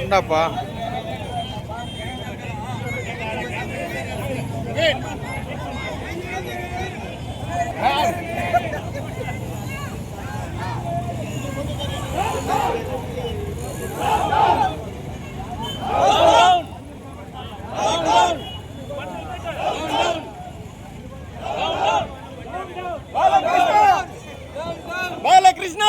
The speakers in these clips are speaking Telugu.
ఉండప్పా. బాలకృష్ణ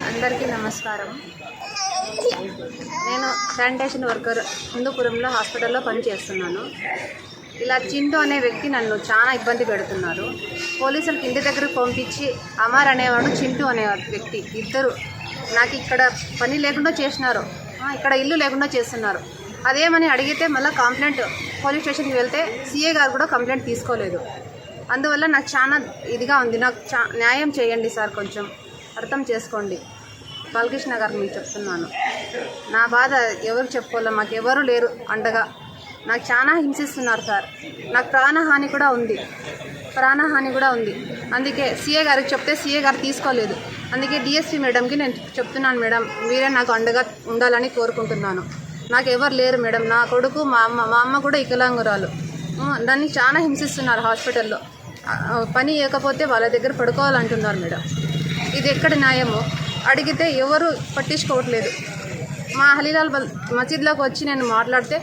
అందరికీ నమస్కారం. నేను శానిటేషన్ వర్కర్ హిందూపురంలో హాస్పిటల్లో పనిచేస్తున్నాను. ఇలా చింటూ అనే వ్యక్తి నన్ను చాలా ఇబ్బంది పెడుతున్నారు. పోలీసులకు ఇంటి దగ్గరకు పంపించి అమర్ అనేవాడు, చింటూ అనే వ్యక్తి ఇద్దరు నాకు ఇక్కడ పని లేకుండా చేసినారు, ఇక్కడ ఇల్లు లేకుండా చేస్తున్నారు. అదేమని అడిగితే మళ్ళీ కంప్లైంట్ పోలీస్ స్టేషన్కి వెళ్తే సిఏ గారు కూడా కంప్లైంట్ తీసుకోలేదు. అందువల్ల నాకు చాలా ఇదిగా ఉంది. నాకు న్యాయం చేయండి సార్, కొంచెం అర్థం చేసుకోండి. బాలకృష్ణ గారికి నేను చెప్తున్నాను. నా బాధ ఎవరు చెప్పుకోలే, మాకు ఎవరు లేరు అండగా. నాకు చాలా హింసిస్తున్నారు సార్. నాకు ప్రాణహాని కూడా ఉంది. అందుకే సీఏ గారికి చెప్తే సీఏ గారు తీసుకోలేదు. అందుకే డిఎస్పీ మేడంకి నేను చెప్తున్నాను, మేడం మీరే నాకు అండగా ఉండాలని కోరుకుంటున్నాను. నాకు ఎవరు లేరు మేడం. నా కొడుకు, మా అమ్మ కూడా వికలాంగురాలు. దాన్ని చాలా హింసిస్తున్నారు హాస్పిటల్లో. పని ఇవ్వకపోతే వాళ్ళ దగ్గర పడుకోవాలంటున్నారు మేడం. ఇది ఎక్కడ న్యాయమో అడిగితే ఎవరు పట్టించుకోవట్లేదు. మా హలీలాల్ మసీద్లోకి వచ్చి నేను మాట్లాడితే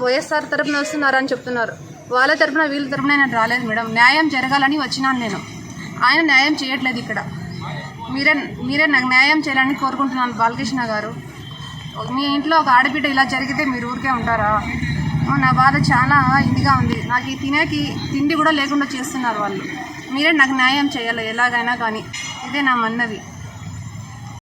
వైఎస్ఆర్ తరపున వస్తున్నారని చెప్తున్నారు. వాళ్ళ తరపున వీళ్ళ తరపున నేను రాలేదు మేడం. న్యాయం జరగాలని వచ్చినాను నేను. ఆయన న్యాయం చేయట్లేదు ఇక్కడ. మీరే నాకు న్యాయం చేయాలని కోరుకుంటున్నాను బాలకృష్ణ గారు. మీ ఇంట్లో ఒక ఆడబిడ్డ ఇలా జరిగితే మీరు ఊరికే ఉంటారా? నా బాధ చాలా ఇదిగా ఉంది. నాకు ఈ తిండి కూడా లేకుండా చేస్తున్నారు వాళ్ళు. మీరే నాకు న్యాయం చేయాలి ఎలాగైనా కానీ. ఇదే నా మన్నవి.